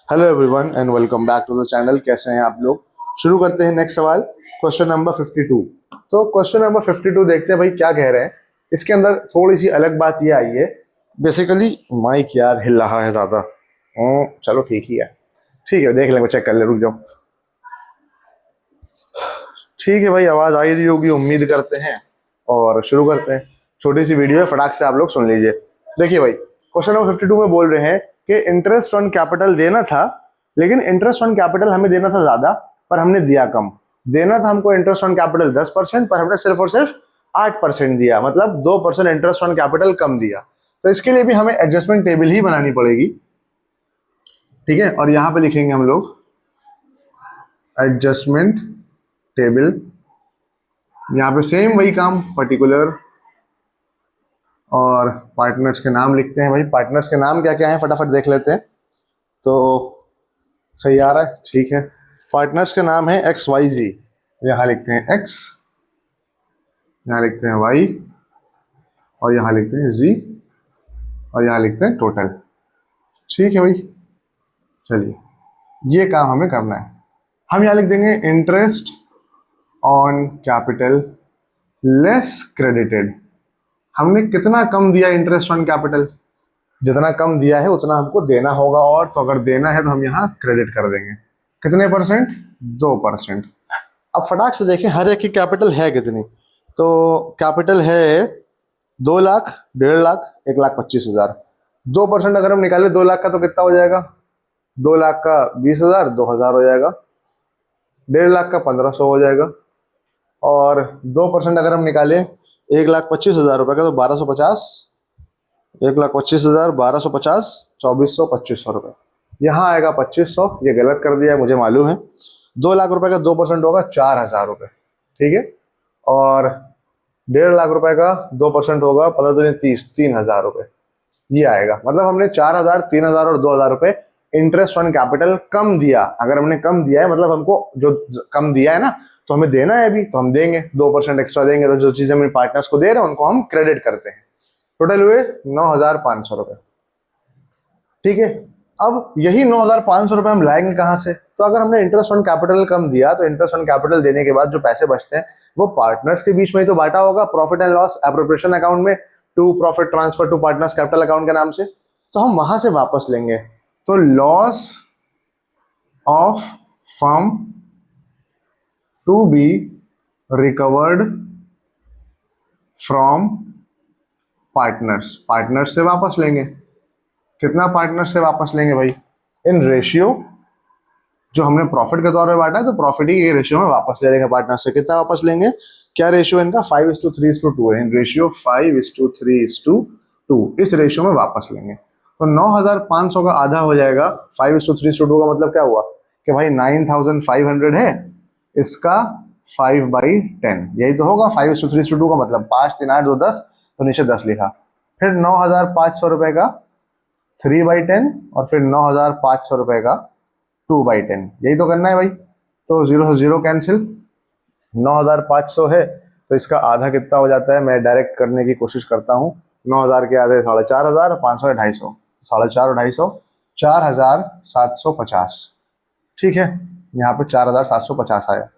Hello everyone and welcome back to the channel. कैसे हैं आप लोग। शुरू करते हैं नेक्स्ट सवाल। Question number 52। तो क्वेश्चन नंबर 52 देखते हैं भाई क्या कह रहे हैं। इसके अंदर थोड़ी सी अलग बात ये आई है। बेसिकली माइक यार हिल रहा है ज्यादा। चलो ठीक ही है। ठीक है, देख लेंगे, चेक कर ले, रुक जाओ। ठीक है भाई, आवाज आ ही रही होगी, उम्मीद करते हैं। और शुरू करते हैं। छोटी सी वीडियो है, फटाक से आप लोग सुन लीजिए। देखिए भाई, क्वेश्चन नंबर 52 में बोल रहे हैं कि इंटरेस्ट ऑन कैपिटल देना था, लेकिन इंटरेस्ट ऑन कैपिटल हमें देना था ज्यादा, पर हमने दिया कम। देना था हमको इंटरेस्ट ऑन कैपिटल 10%, पर हमने सिर्फ और सिर्फ 8% दिया, मतलब 2% इंटरेस्ट ऑन कैपिटल कम दिया। तो इसके लिए भी हमें एडजस्टमेंट टेबल ही बनानी पड़ेगी। ठीक है, और यहां पे लिखेंगे हम लोग एडजस्टमेंट टेबल। यहाँ पे सेम वही काम, पर्टिकुलर और पार्टनर्स के नाम लिखते हैं। भाई पार्टनर्स के नाम क्या क्या है फटाफट देख लेते हैं। तो सही आ रहा है, ठीक है। पार्टनर्स के नाम है एक्स वाई जी। यहाँ लिखते हैं एक्स, यहाँ लिखते हैं वाई, और यहाँ लिखते हैं जी, और यहाँ लिखते हैं टोटल। ठीक है भाई, चलिए ये काम हमें करना है। हम यहाँ लिख देंगे interest on capital less credited. हमने कितना कम दिया इंटरेस्ट ऑन कैपिटल, जितना कम दिया है उतना हमको देना होगा, और तो अगर देना है तो हम यहाँ क्रेडिट कर देंगे। कितने परसेंट? 2%। अब फटाक से देखें हर एक की कैपिटल है कितनी। तो कैपिटल है 2 लाख, 1.5 लाख, 1,25,000। 2% अगर हम निकाले 2 लाख का तो कितना हो जाएगा? 2 लाख का 20,000, 2,000 हो जाएगा। 1.5 लाख का 1,500 हो जाएगा। और 2% अगर हम निकाले 1,25,000 रुपए का तो 1,250, 1,25,000, 1,250, 2,400, 2,500 रुपए। यहाँ आएगा 2,500, ये गलत कर दिया है मुझे मालूम है। 2 लाख रुपए का 2% होगा 4,000 रुपए, ठीक है। और 1.5 लाख रुपए का 2% होगा 15 दूनी 30, 3,000 रुपए। ये आएगा, मतलब हमने 4,000, 3,000 और 2,000 रुपए इंटरेस्ट ऑन कैपिटल कम दिया। अगर हमने कम दिया है मतलब हमको जो कम दिया है ना, तो हमें देना है अभी, तो हम देंगे 2% एक्स्ट्रा देंगे। तो जो चीजें हम पार्टनर्स को दे रहे हैं उनको हम क्रेडिट करते हैं। टोटल हुए 9,500 रुपए, ठीक है। अब यही 9,500 रुपए हम लाएंगे कहां से? तो अगर हमने इंटरेस्ट ऑन कैपिटल कम दिया तो इंटरेस्ट ऑन कैपिटल देने के बाद जो पैसे बचते हैं वो पार्टनर्स के बीच में ही तो बांटा होगा, profit and loss appropriation account में, to profit transfer to partners capital account के नाम से। तो हम वहां से वापस लेंगे। तो loss of firm to be recovered from partners, partners से वापस लेंगे। कितना पार्टनर्स से वापस लेंगे भाई? इन रेशियो जो हमने प्रॉफिट के तौर पे बांटा है, तो प्रॉफिट ही ये रेशियो में वापस ले लेंगे पार्टनर्स से। कितना वापस लेंगे? क्या रेशियो इनका? 5:3:2 है। इन रेशियो 5:3:2, इस रेशियो में वापस लेंगे। तो 9,500 का आधा हो जाएगा 5:3:2 का। मतलब क्या हुआ कि भाई 9,500 है, इसका 5/10, यही तो होगा 5:3:2 का। मतलब 5, 3, 8, 2, 10, तो नीचे 10 लिखा। फिर 9,500 रुपए का 3/10, और फिर 9,500 रुपए का 2/10, यही तो करना है भाई। तो 0 से 0 कैंसिल। 9,500 है तो इसका आधा कितना हो जाता है, मैं डायरेक्ट करने की कोशिश करता हूँ। 9,000 के आधे 4,500, 500 है 250, 4,500, 250, 4,750। ठीक है, यहाँ पे 4,750 आया।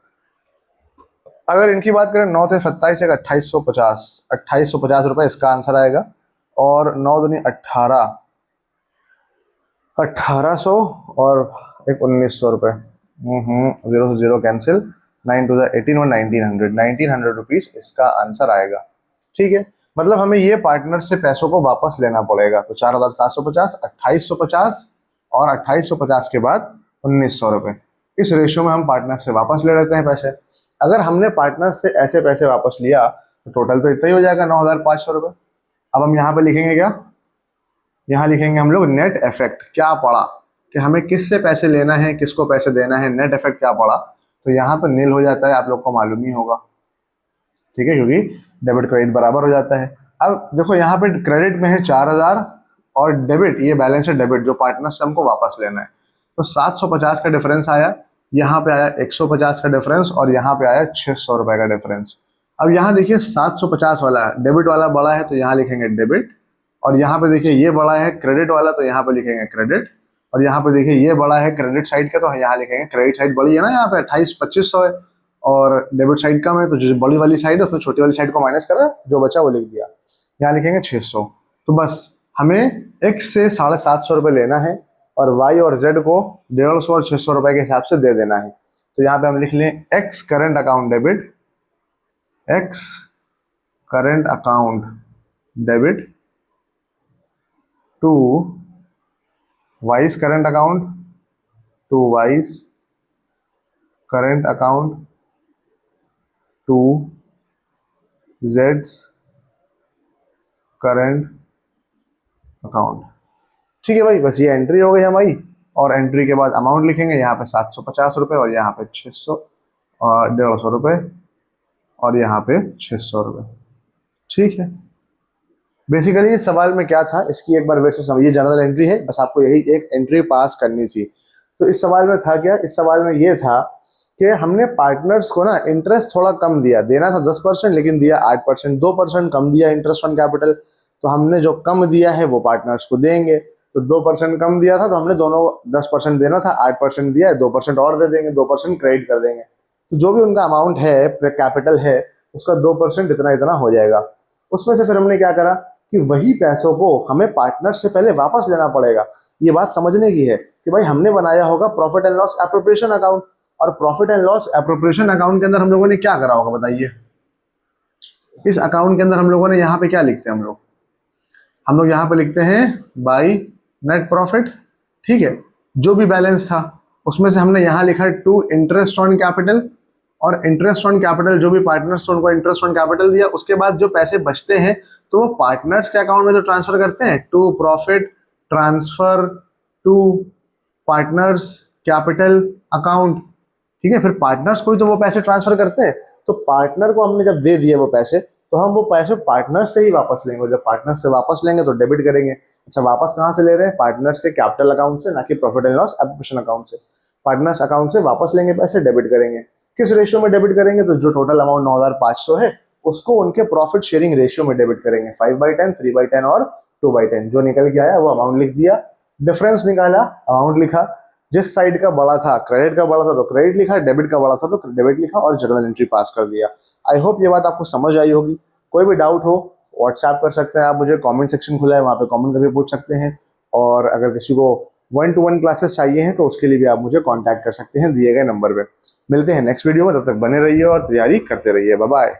अगर इनकी बात करें 9 थे 27, एक 2,850, 2,850 रुपए इसका आंसर आएगा। और 9 दूनी 18, 1,800 और एक 1,900 रुपए। 0 से 0 कैंसिल। 9 टू 18 और 1,900 रुपीज इसका आंसर आएगा। ठीक है, मतलब हमें ये पार्टनर से पैसों को वापस लेना पड़ेगा। तो 4,750, 2,850 और 2,850 के बाद 1,900 रुपए। इस रेशियो में हम पार्टनर से वापस ले लेते हैं पैसे। अगर हमने पार्टनर से ऐसे पैसे वापस लिया तो टोटल तो इतना ही हो जाएगा 9,500 रुपए। अब हम यहाँ पे लिखेंगे क्या? यहाँ लिखेंगे हम लोग नेट इफेक्ट। क्या पड़ा कि हमें किससे पैसे लेना है, किसको पैसे देना है, नेट इफेक्ट क्या पड़ा। तो यहाँ तो नील हो जाता है, आप लोग को मालूम ही होगा, ठीक है, क्योंकि डेबिट क्रेडिट बराबर हो जाता है। अब देखो यहाँ पे क्रेडिट में है 4,000 और डेबिट, ये बैलेंस है डेबिट जो पार्टनर से हमको वापस लेना है। तो 750 का डिफरेंस आया, यहाँ पे आया 150 का डिफरेंस, और यहाँ पे आया 600 रुपए का डिफरेंस। अब यहाँ देखिए 750 वाला डेबिट वाला बड़ा है तो यहाँ लिखेंगे डेबिट, और यहाँ पे देखिए ये बड़ा है क्रेडिट वाला तो यहाँ पे लिखेंगे क्रेडिट, और यहाँ पे देखिए ये बड़ा है क्रेडिट साइड का, तो यहाँ लिखेंगे क्रेडिट साइड बड़ी है ना, यहाँ पे 28,2500 है, और डेबिट साइड कम है, तो जो बड़ी वाली साइड है उसमें छोटी वाली साइड को माइनस करा, जो बचा वो लिख दिया। यहाँ लिखेंगे 600। तो बस हमें x से 750 रुपये लेना है और y और z को 150 और 600 रुपये के हिसाब से दे देना है। तो यहाँ पे हम लिख लें x current account debit, x current account debit to Y's current account, to Y's current account to जेड्स करंट अकाउंट। ठीक है भाई, बस ये एंट्री हो गई हमारी। और एंट्री के बाद अमाउंट लिखेंगे, यहाँ पे 750 रुपये और यहाँ पे 600 और 150 रुपये और यहाँ पे 600 रुपये। ठीक है, बेसिकली इस सवाल में क्या था, इसकी एक बार वैसे समझिए, जनरल एंट्री है, बस आपको यही एक एंट्री पास करनी थी। तो इस सवाल में था क्या, इस सवाल में ये था कि हमने पार्टनर्स को ना इंटरेस्ट थोड़ा कम दिया, देना था 10% लेकिन दिया 8%, 2% कम दिया इंटरेस्ट ऑन कैपिटल। तो हमने जो कम दिया है वो पार्टनर्स को देंगे। तो 2% कम दिया था तो हमने दोनों 10% देना था, 8% दिया है, 2% और दे देंगे, 2% क्रेडिट कर देंगे। तो जो भी उनका अमाउंट है, कैपिटल है, उसका 2% इतना इतना हो जाएगा। उसमें से फिर हमने क्या करा कि वही पैसों को हमें पार्टनर से पहले वापस लेना पड़ेगा। ये बात समझने की है कि भाई हमने बनाया होगा profit and loss appropriation account, और profit and loss appropriation account के अंदर हम लोगों ने क्या करा होगा बताइए। इस अकाउंट के अंदर हम लोगों ने यहाँ पे क्या लिखते हैं, हम लोग यहाँ पे लिखते हैं बाई नेट प्रॉफिट। ठीक है, जो भी बैलेंस था उसमें से हमने यहाँ लिखा टू इंटरेस्ट ऑन कैपिटल, और इंटरेस्ट ऑन कैपिटल जो भी पार्टनर्स उनको इंटरेस्ट ऑन कैपिटल दिया, उसके बाद जो पैसे बचते हैं तो वो पार्टनर्स के अकाउंट में जो ट्रांसफर करते हैं, to profit transfer to partners capital account. ठीक है, फिर पार्टनर्स को ही तो वो पैसे ट्रांसफर करते हैं, तो पार्टनर को हमने जब दे दिए वो पैसे, तो हम वो पैसे पार्टनर्स से ही वापस लेंगे, और जब पार्टनर्स से वापस लेंगे तो डेबिट करेंगे। अच्छा, वापस कहाँ से ले रहे हैं, पार्टनर्स के कैपिटल अकाउंट से, ना कि profit and loss appropriation account से। पार्टनर्स अकाउंट से वापस लेंगे पैसे, डेबिट करेंगे। किस रेशियो में डेबिट करेंगे, तो जो टोटल अमाउंट 9,500 है उसको उनके प्रॉफिट शेयरिंग रेशियो में डेबिट करेंगे, 5/10, 3/10 और 2/10। जो निकल के आया वो अमाउंट लिख दिया, डिफरेंस निकाला, अमाउंट लिखा। जिस साइड का बड़ा था, क्रेडिट का बड़ा था तो क्रेडिट लिखा, डेबिट का बड़ा था तो डेबिट लिखा, और जर्नल एंट्री पास कर दिया। आई होप ये बात आपको समझ आई होगी। कोई भी डाउट हो व्हाट्सएप कर सकते हैं आप मुझे, कमेंट सेक्शन खुला है, वहाँ पे कमेंट करके पूछ सकते हैं। और अगर किसी को 1-to-1 क्लासेस चाहिए हैं तो उसके लिए भी आप मुझे कांटेक्ट कर सकते हैं दिए गए नंबर पे। मिलते हैं नेक्स्ट वीडियो में, तब तक बने रहिए और तैयारी करते रहिए। Bye bye.